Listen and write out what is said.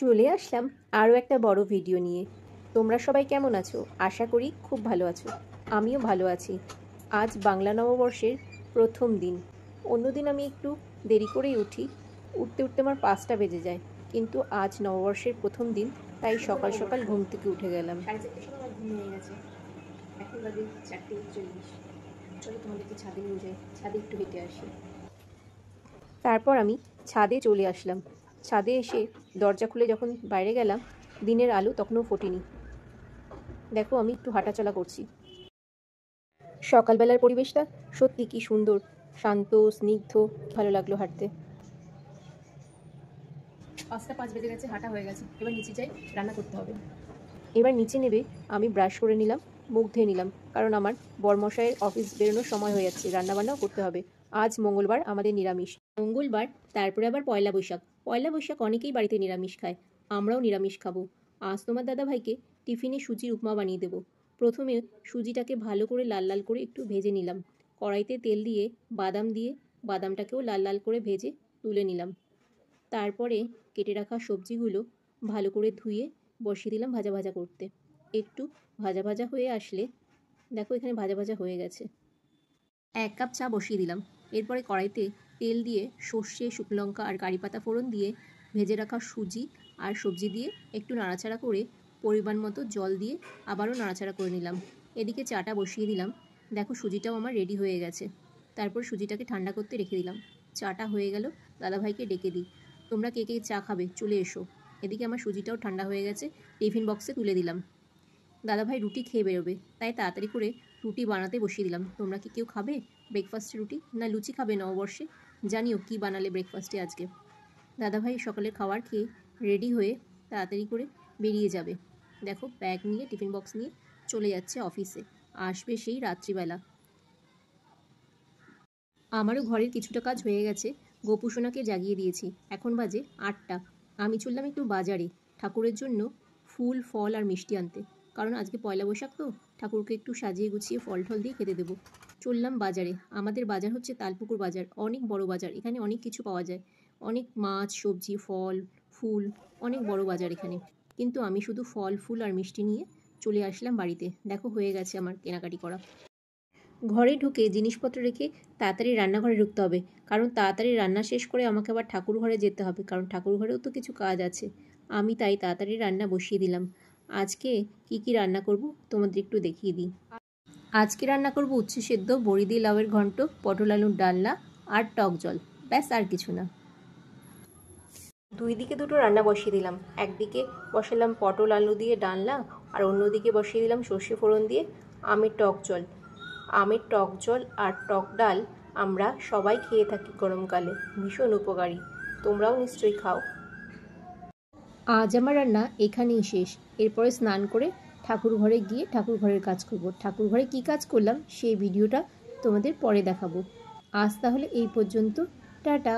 চলে আসলাম আরও একটা বড় ভিডিও নিয়ে। তোমরা সবাই কেমন আছো? আশা করি খুব ভালো আছো। আমিও ভালো আছি। আজ বাংলা নববর্ষের প্রথম দিন। অন্যদিন আমি একটু দেরি করেই উঠি, উঠতে উঠতে আমার 5টা বেজে যায়, কিন্তু আজ নববর্ষের প্রথম দিন, তাই সকাল সকাল ঘুম থেকে উঠে গেলাম। 4:30 সময় আমার ঘুম হয়ে গেছে। এখন বাজে 4:40। চলো তোমাদেরকে ছাদে নিয়ে যাই, ছাদে একটু হেঁটে আসি। তারপর আমি ছাদে চলে আসলাম। ছাদে এসে দরজা খুলে যখন বাইরে গেলাম, দিনের আলো তখনও ফোটেনি। দেখো, আমি একটু হাঁটাচলা করছি। সকালবেলার পরিবেশটা সত্যি কি সুন্দর, শান্ত, স্নিগ্ধ, ভালো লাগলো হাঁটতে। 5:05 বেজে গেছে, হাঁটা হয়ে গেছে। এবার নিচে যাই, রান্না করতে হবে। এবার নিচে নেবে আমি ব্রাশ করে নিলাম, মুখ ধুয়ে নিলাম, কারণ আমার বরমশাইয়ের অফিস বেরোনোর সময় হয়ে যাচ্ছে, রান্নাবান্নাও করতে হবে। আজ মঙ্গলবার, আমাদের নিরামিষ। মঙ্গলবার, তারপরে আবার পয়লা বৈশাখ। পয়লা বৈশাখ অনেকেই বাড়িতে নিরামিষ খায়, আমরাও নিরামিষ খাবো। আজ তোমার দাদাভাইকে টিফিনে সুজির উপমা বানিয়ে দেবো। প্রথমে সুজিটাকে ভালো করে লাল লাল করে একটু ভেজে নিলাম। কড়াইতে তেল দিয়ে বাদামটাকেও লাল লাল করে ভেজে তুলে নিলাম। তারপরে কেটে রাখা সবজিগুলো ভালো করে ধুয়ে বসিয়ে দিলাম ভাজা ভাজা করতে। একটু ভাজা ভাজা হয়ে আসলে, দেখো এখানে ভাজা ভাজা হয়ে গেছে। 1 কাপ চা বসিয়ে দিলাম। এরপরে কড়াইতে তেল দিয়ে সর্ষে, শুকনো লঙ্কা আর কারি পাতা ফোড়ন দিয়ে ভেজে রাখা সুজি আর সবজি দিয়ে একটু নাড়াচাড়া করে পরিমাণ মতো জল দিয়ে আবারও নাড়াচাড়া করে নিলাম। এদিকে চাটা বসিয়ে দিলাম। দেখো সুজিটাও আমার রেডি হয়ে গেছে। তারপর সুজিটাকে ঠান্ডা করতে রেখে দিলাম। চাটা হয়ে গেল, দাদাভাইকে ডেকে দিই। তোমরা কে কে চা খাবে চলে এসো। এদিকে আমার সুজিটাও ঠান্ডা হয়ে গেছে, টিফিন বক্সে তুলে দিলাম। দাদাভাই রুটি খেয়ে বেরোবে, তাই তাড়াতাড়ি করে রুটি বানাতে বসিয়ে দিলাম। তোমরা কি কেউ খাবে ব্রেকফাস্টে রুটি, না লুচি খাবে নববর্ষে? জানিও কি বানালে ব্রেকফাস্টে আজকে। দাদাভাই সকালের খাবার খেয়ে রেডি হয়ে তাড়াতাড়ি করে বেরিয়ে যাবে। দেখো ব্যাগ নিয়ে, টিফিন বক্স নিয়ে চলে যাচ্ছে অফিসে, আসবে সেই রাত্রিবেলা। আমারও ঘরের কিছুটা কাজ হয়ে গেছে, গোপুসোনাকে জাগিয়ে দিয়েছি। এখন বাজে 8টা। আমি চললাম একটু বাজারে ঠাকুরের জন্য ফুল, ফল আর মিষ্টি আনতে, কারণ আজকে পয়লা বৈশাখ তো, ঠাকুরকে একটু সাজিয়ে গুছিয়ে ফল টল দিয়ে খেতে দেবো। চললাম বাজারে। আমাদের বাজার হচ্ছে তালপুকুর বাজার, অনেক বড় বাজার। এখানে অনেক কিছু পাওয়া যায়, অনেক মাছ, সবজি, ফল, ফুল, অনেক বড় বাজার এখানে। কিন্তু আমি শুধু ফল, ফুল আর মিষ্টি নিয়ে চলে আসলাম বাড়িতে। দেখো হয়ে গেছে আমার কেনাকাটি করা। ঘরে ঢুকে জিনিসপত্র রেখে তাড়াতাড়ি রান্নাঘরে ঢুকতে হবে, কারণ তাড়াতাড়ি রান্না শেষ করে আমাকে আবার ঠাকুর ঘরে যেতে হবে, কারণ ঠাকুর ঘরেও তো কিছু কাজ আছে। আমি তাই তাড়াতাড়ি রান্না বসিয়ে দিলাম। আজকে কি কি রান্না করব তোমাদের একটু দেখিয়ে দিই। আজকে রান্না করব উচ্ছে সেদ্ধ, বড়ি দিয়ে লাউয়ের ঘন্ট, পটল আলুর ডালনা আর টক জল। ব্যাস, আর কিছু না। দুই দিকে দুটো রান্না বসিয়ে দিলাম। একদিকে বসালাম পটল আলু দিয়ে ডালনা, আর অন্যদিকে বসিয়ে দিলাম সর্ষে ফোড়ন দিয়ে আমের টক জল। আমের টক জল আর টক ডাল আমরা সবাই খেয়ে থাকি গরমকালে, ভীষণ উপকারী। তোমরাও নিশ্চয়ই খাও। আজ আমার রান্না এখানেই শেষ। এরপরে স্নান করে ঠাকুর ঘরে গিয়ে ঠাকুর ঘরের কাজ করব। ঠাকুর ঘরে কী কাজ করলাম সেই ভিডিওটা তোমাদের পরে দেখাবো। আজ তাহলে এই পর্যন্ত, টাটা।